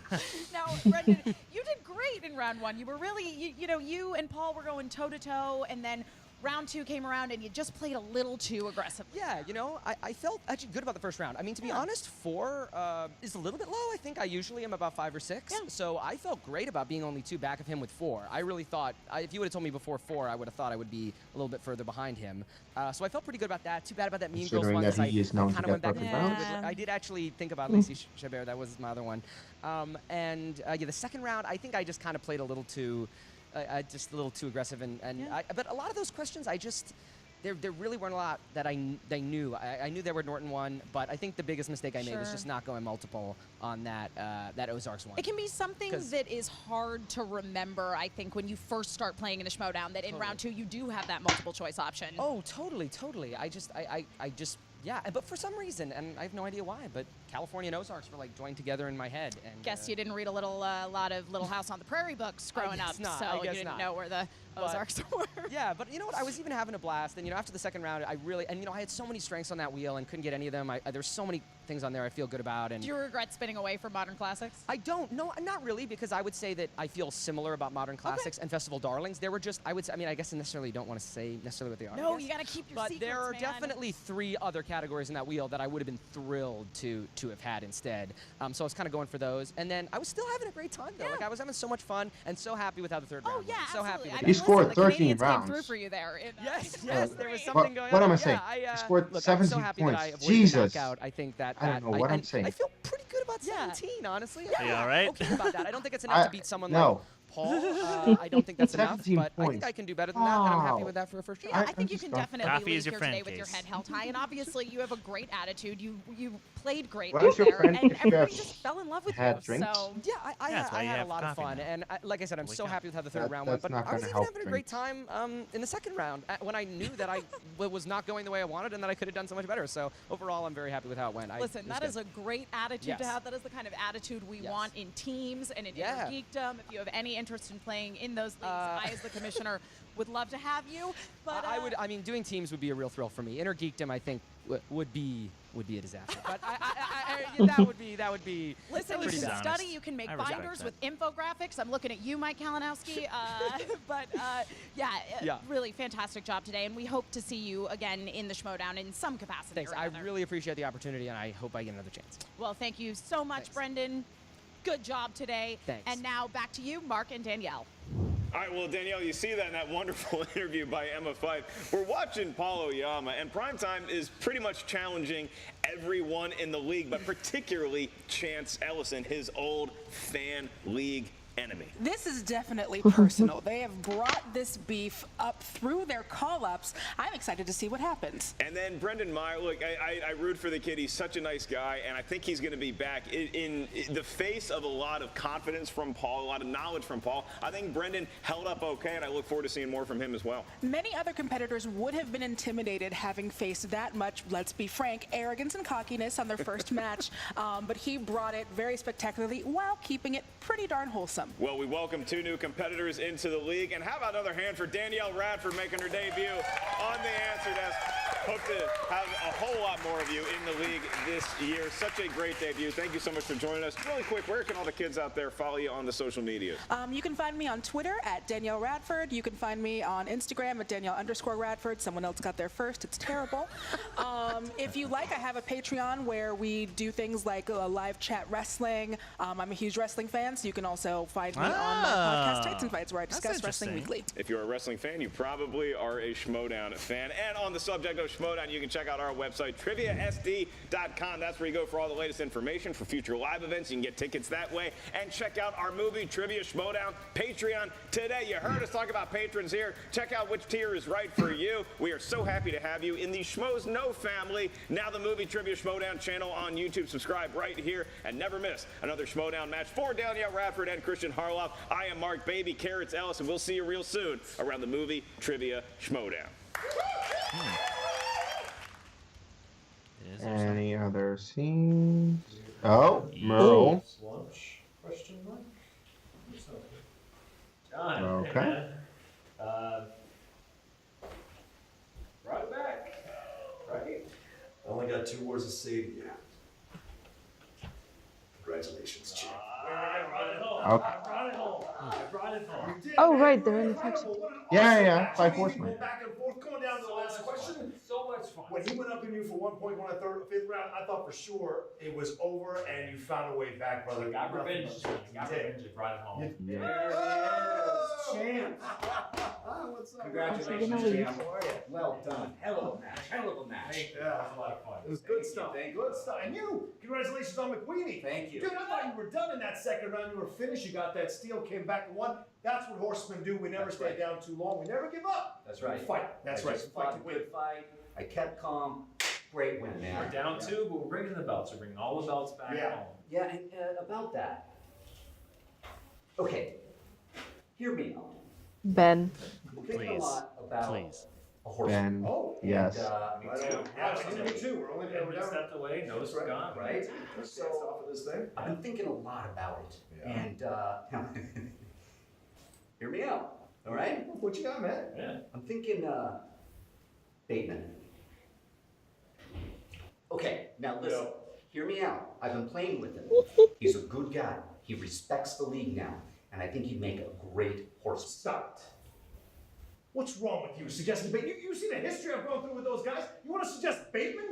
Now, Brendan, you did great in round one. You were really, you and Paul were going toe to toe, and then round two came around, and you just played a little too aggressively. Yeah, I felt actually good about the first round. I mean, to be honest, 4 is a little bit low. I think I usually am about 5 or 6. Yeah. So I felt great about being only 2 back of him with 4. I really thought, if you would have told me before 4, I would have thought I would be a little bit further behind him. So I felt pretty good about that. Too bad about that Mean Girls Considering one. that 'Cause he is known I to kind of get went back perfect and forth rounds. with it. I did actually think about Lacey Chabert. That was my other one. The second round, I think I just kind of played a little too, just a little too aggressive. But a lot of those questions, there really weren't a lot that I knew. I knew there were Norton one, but I think the biggest mistake I made was Sure. just not going multiple on that Ozarks one. It can be something 'Cause- that is hard to remember, I think, when you first start playing in a Schmoedown, that in round two you do have that multiple choice option. Oh, totally. I just, yeah. But for some reason, and I have no idea why, but California and Ozarks were like joined together in my head. And Guess you didn't read a lot of Little House on the Prairie books growing guess up, not, so I you guess didn't not. know where the But- Ozarks were. Yeah, but you know what? I was even having a blast, and after the second round, I had so many strengths on that wheel and couldn't get any of them. There's so many things on there I feel good about. And do you regret spinning away from Modern Classics? I don't. No, not really, because I would say that I feel similar about Modern Classics and Festival Darlings. There were just, I guess I necessarily don't want to say necessarily what they are. No, you got to keep your secrets, But there are man. definitely 3 other categories in that wheel that I would have been thrilled to have had instead. So I was kind of going for those. And then I was still having a great time, though. Yeah. Like, I was having so much fun and so happy with how the third round yeah, went. So happy with absolutely. that. He scored the 13 Canadians rounds. came through for you there. Yes, there was something going on. What am I Yeah, saying? He scored look, 17 I'm so happy points. that I avoided Jesus. the knockout. I think that I don't know what I'm saying. I feel pretty good about 17, honestly. Are you all right? Okay about that. I don't think it's enough to beat someone like No. Paul. I don't think that's enough, 17 but I think points. I can do better than that, and I'm happy Wow. with that for a first Yeah, round. I think you can definitely Coffee leave is your here friend, today with your Kees. head held high, and obviously you have a great attitude. You played great What out is your there, friend and if you everybody have just fell in love with had you. drinks? So Yeah, I that's why you had a have lot of coffee fun, now. and like I said, I'm so happy with how the third round went. That's But not I was gonna even help having a great drinks. time in the second round when I knew that I was not going the way I wanted, and that I could have done so much better. So overall, I'm very happy with how it went. listen, that is a great attitude to Yes. have. That is the kind of attitude we Yes. want in teams and in Yeah. inner geekdom. If you have any interest in playing in those leagues, I, as the commissioner, would love to have you. But I mean, doing teams would be a real thrill for me. Inner geekdom, I think, would be a disaster. But that would be. Listen, you pretty can bad. study, you can make I respect binders that. with infographics. I'm looking at you, Mike Kalinowski. Yeah. Really fantastic job today, and we hope to see you again in the Schmoedown in some capacity. Thanks. or I another. really appreciate the opportunity, and I hope I get another chance. Well, thank you so much, Thanks. Brendan. Good job today. Thanks. And now back to you, Mark and Danielle. All right, well, Danielle, you see that in that wonderful interview by Emma Fife. We're watching Paul Oyama, and Primetime is pretty much challenging everyone in the league, but particularly Chance Ellison, his old fan league enemy. This is definitely personal. They have brought this beef up through their call-ups. I'm excited to see what happens. And then Brendan Meyer, look, I root for the kid. He's such a nice guy, and I think he's going to be back in the face of a lot of confidence from Paul, a lot of knowledge from Paul. I think Brendan held up okay, and I look forward to seeing more from him as well. Many other competitors would have been intimidated having faced that much, let's be frank, arrogance and cockiness on their first match, but he brought it very spectacularly while keeping it pretty darn wholesome. Well, we welcome 2 new competitors into the league, and how about another hand for Danielle Radford making her debut on the answer desk. Hope to have a whole lot more of you in the league this year. Such a great debut. Thank you so much for joining us. Really quick, where can all the kids out there follow you on the social media? You can find me on Twitter at Danielle Radford. You can find me on Instagram at Danielle_Radford. Someone else got there first. It's terrible. If you like, I have a Patreon where we do things like live chat wrestling. I'm a huge wrestling fan, so you can also find me on my podcast Titan Fights, where I discuss wrestling weekly. If you're a wrestling fan, you probably are a Schmoedown fan. And on the subject of Schmoedown, you can check out our website, triviasd.com. That's where you go for all the latest information for future live events. You can get tickets that way. And check out our movie Trivia Schmoedown Patreon today. You heard us talk about patrons here. Check out which tier is right for you. We are so happy to have you in the Schmoes Know family. Now the movie Trivia Schmoedown channel on YouTube. Subscribe right here and never miss another Schmoedown match for Danielle Radford and Christian Harloff. I am Mark Baby Carrots Ellis, and we'll see you real soon around the movie Trivia Schmoedown. Any other scenes? Oh, Merle. Lunch? Question mark? Okay. Brought it back. Right? Only got 2 words to say to you. Congratulations, champ. Okay. I brought it home. Oh, right, they're in the text. Yeah, 5 horsemen. Back and forth, going down to the last question. So much fun. When he went up in you for 1 point, 5th round, I thought for sure it was over, and you found a way back, brother. Got revenge. Got revenge. Brought it home. Yeah. There it is, champ. What's up? Congratulations, champ. How are you? Well done. Hell of a match. Hell of a match. Yeah, it was a lot of fun. It was good stuff. Good stuff. And you, congratulations on McQueenie. Thank you. Dude, I thought you were done in that second round. You were finished. You got that steal, came back and won. That's what horsemen do. We never stay down too long. We never give up. That's right. We fight. That's right. Fight to win. Fight. I kept calm. Great win, man. We're down 2, but we're bringing the belts. We're bringing all the belts back home. Yeah, and about that. Okay, hear me out. Ben. We think a lot about a horse. Ben, yes. Me too. We're only we stepped away. Nose was gone. Right? So off of this thing. I've been thinking a lot about it. Yeah. And hear me out. All right? What you got, man? Yeah. I'm thinking, Bateman. Okay, now listen. Hear me out. I've been playing with him. He's a good guy. He respects the league now. And I think he'd make a great horseman. Stop it. What's wrong with you suggesting Bateman? You see the history I've gone through with those guys? You want to suggest Bateman?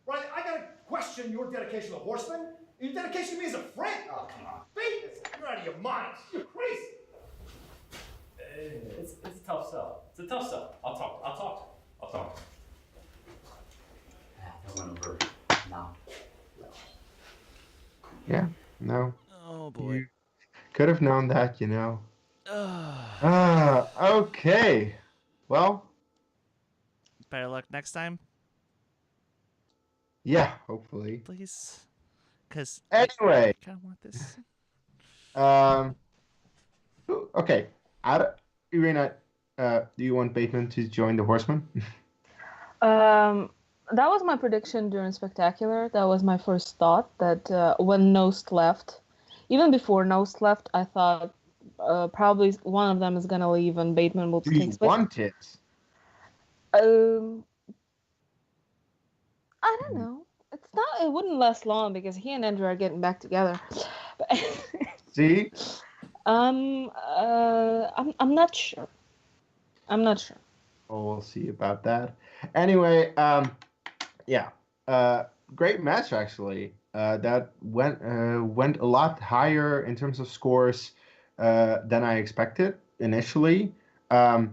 Right, I gotta question your dedication to Horseman. Your dedication to me as a friend. Oh, come on. Bateman, you're out of your mind. You're crazy. It's a tough sell. It's a tough sell. I'll talk. That went over now. Yeah, no. Oh boy. You could have known that, you know. Okay. Well. Better luck next time. Yeah, hopefully. Please. Because anyway. I kind of want this. Okay. Irina, do you want Bateman to join the Horsemen? That was my prediction during Spectacular. That was my first thought, that when Nost left, even before Nost left, I thought probably one of them is going to leave and Bateman will take space. Do you want it? I don't know. It wouldn't last long because he and Andrew are getting back together. See? I'm not sure. I'm not sure. Oh, we'll see about that. Anyway, yeah, great match actually. That went a lot higher in terms of scores than I expected initially. I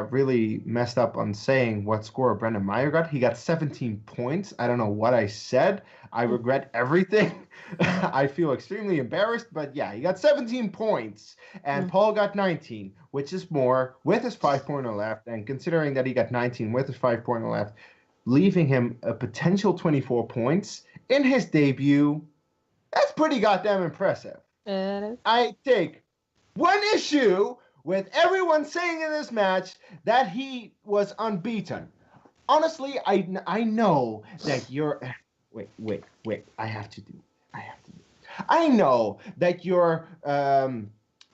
really messed up on saying what score Brendan Meyer got. He got 17 points. I don't know what I said. I regret everything. I feel extremely embarrassed, but yeah, he got 17 points. And Paul got 19, which is more with his 5-pointer left. And considering that he got 19 with his 5-pointer left, leaving him a potential 24 points in his debut, that's pretty goddamn impressive. I take one issue with everyone saying in this match that he was unbeaten. Honestly, I know that you're... Wait. I have to do. I know that your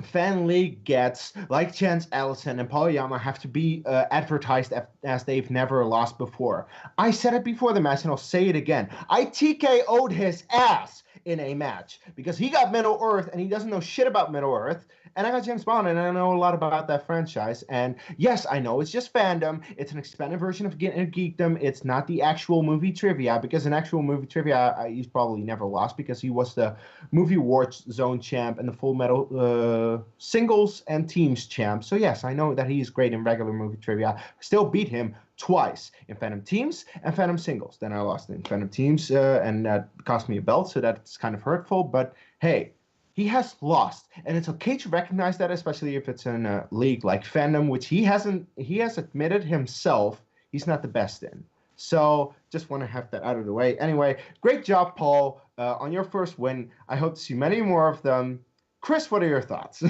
fan league gets, like Chance Ellison and Paul Oyama, have to be advertised as they've never lost before. I said it before the match, and I'll say it again. I TKO'd his ass in a match because he got Middle Earth, and he doesn't know shit about Middle Earth. And I got James Bond, and I know a lot about that franchise. And yes, I know it's just fandom. It's an expanded version of Geekdom. It's not the actual movie trivia, because in actual movie trivia, he's probably never lost because he was the movie war zone champ and the Full Metal singles and teams champ. So yes, I know that he's great in regular movie trivia. I still beat him twice in Phantom Teams and Phantom Singles. Then I lost in Phantom Teams, and that cost me a belt, so that's kind of hurtful. But hey, he has lost, and it's okay to recognize that, especially if it's in a league like Fandom, which he has admitted himself he's not the best in. So just want to have that out of the way. Anyway, great job, Paul, on your first win. I hope to see many more of them. Chris, what are your thoughts?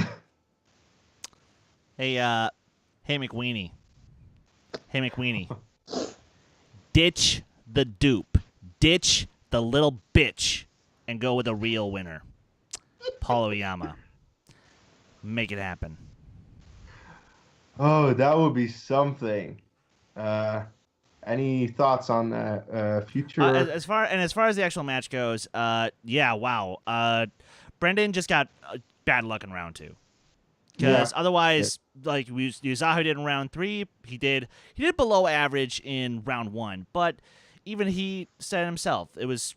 Hey McWeenie. Ditch the dupe. Ditch the little bitch and go with a real winner. Paul Oyama. Make it happen. Oh, that would be something. Any thoughts on future? As far as the actual match goes, yeah, wow. Brendan just got bad luck in round 2. Because otherwise, like you saw who did in round 3, he did below average in round 1. But even he said himself, it was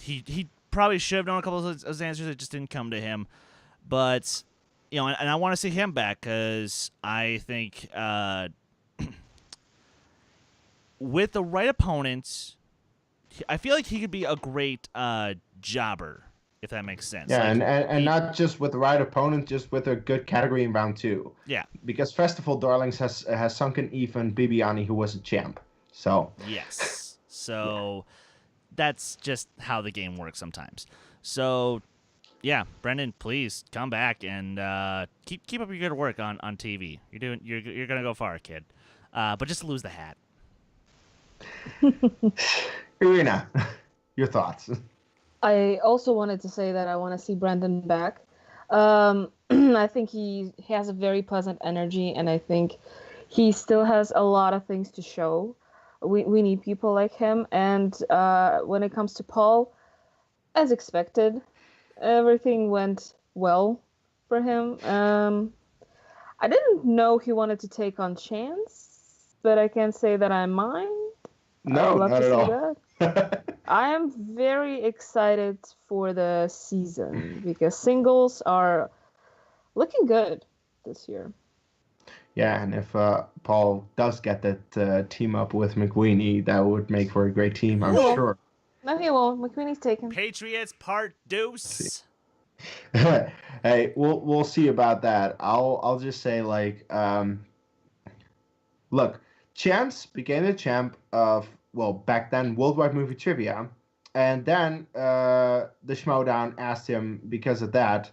he probably should have known a couple of those answers that just didn't come to him. But and I want to see him back because I think with the right opponents, I feel like he could be a great jobber, if that makes sense. Yeah, like, and not just with the right opponent, just with a good category in round 2. Yeah. Because Festival Darlings has sunken even Bibiani, who was a champ. So. Yes. So that's just how the game works sometimes. So, yeah, Brendan, please come back and keep up your good work on TV. You're gonna go far, kid. But just lose the hat. Irina, your thoughts? I also wanted to say that I want to see Brendan back. I I think he has a very pleasant energy, and I think he still has a lot of things to show. We need people like him. And when it comes to Paul, as expected, everything went well for him. I didn't know he wanted to take on Chance, but I can't say that I mind. I would No, love not to at see all. that. I am very excited for the season because singles are looking good this year. Yeah, and if Paul does get that team up with McWeeny, that would make for a great team, I'm sure. No, he won't. McQueenie's taken. Patriots part deuce. Hey, we'll see about that. I'll just say like, look, Chance became the champ of, well, back then Worldwide Movie Trivia, and then the Schmoedown asked him because of that.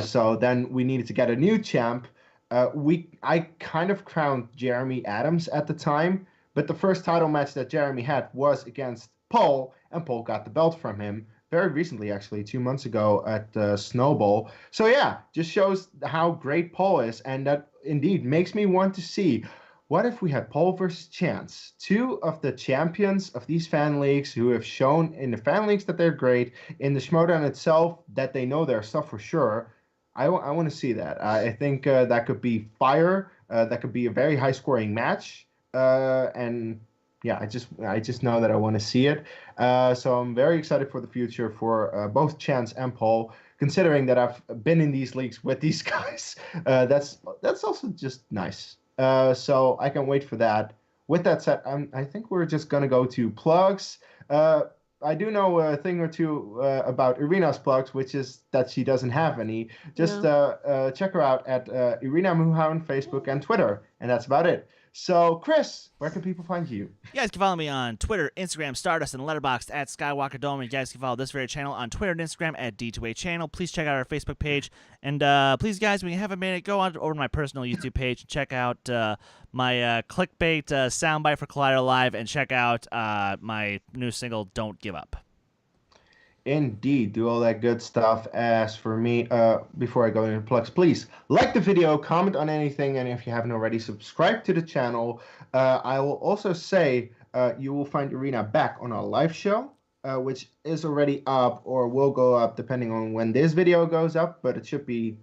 So then we needed to get a new champ. I kind of crowned Jeremy Adams at the time, but the first title match that Jeremy had was against Paul, and Paul got the belt from him very recently, actually 2 months ago at Snowball. So yeah, just shows how great Paul is, and that indeed makes me want to see, what if we had Paul versus Chance, two of the champions of these fan leagues who have shown in the fan leagues that they're great, in the Schmoedown itself that they know their stuff for sure. I want to see that. I think that could be fire. That could be a very high-scoring match. And yeah, I just know that I want to see it. So I'm very excited for the future for both Chance and Paul. Considering that I've been in these leagues with these guys, that's also just nice. So I can wait for that. With that said, I think we're just gonna go to plugs. I do know a thing or two about Irina's plugs, which is that she doesn't have any. Just check her out at Irina Muha on Facebook and Twitter, and that's about it. So, Chris, where can people find you? You guys can follow me on Twitter, Instagram, Stardust, and Letterboxd at Skywalker Dome. And you guys can follow this very channel on Twitter and Instagram at D2A Channel. Please check out our Facebook page. And please, guys, when you have a minute, go on over to my personal YouTube page and check out my clickbait soundbite for Collider Live, and check out my new single, Don't Give Up. Indeed, do all that good stuff. As for me, before I go into plugs, please like the video, comment on anything, and if you haven't already, subscribe to the channel. I will also say you will find Irina back on our live show, which is already up or will go up depending on when this video goes up, but it should be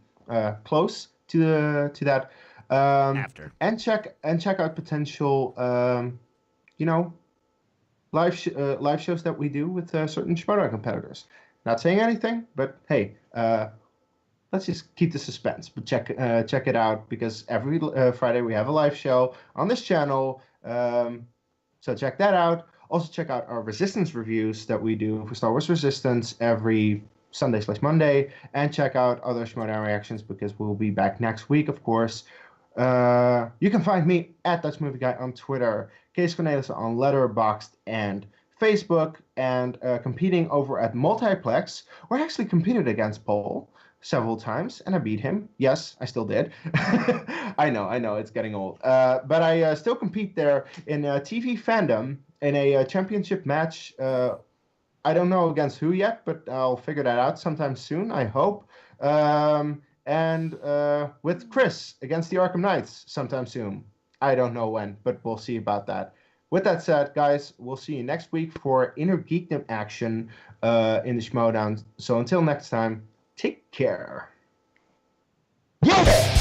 close to that. After. And check out potential, live shows that we do with certain Schmoedown competitors. Not saying anything, but hey, let's just keep the suspense. But check it out, because every Friday we have a live show on this channel. So check that out. Also check out our Resistance reviews that we do for Star Wars Resistance every Sunday/Monday, and check out other Schmoedown reactions, because we'll be back next week, of course. You can find me at Dutch Movie Guy on Twitter, Kees on Letterboxd and Facebook, and competing over at Multiplex, where I actually competed against Paul several times, and I beat him. Yes, I still did. I know, it's getting old. But I still compete there in TV fandom in a championship match. I don't know against who yet, but I'll figure that out sometime soon, I hope. And with Chris against the Arkham Knights sometime soon. I don't know when, but we'll see about that. With that said, guys, we'll see you next week for Inner Geekdom action in the Schmoedown. So until next time, take care. Yeah!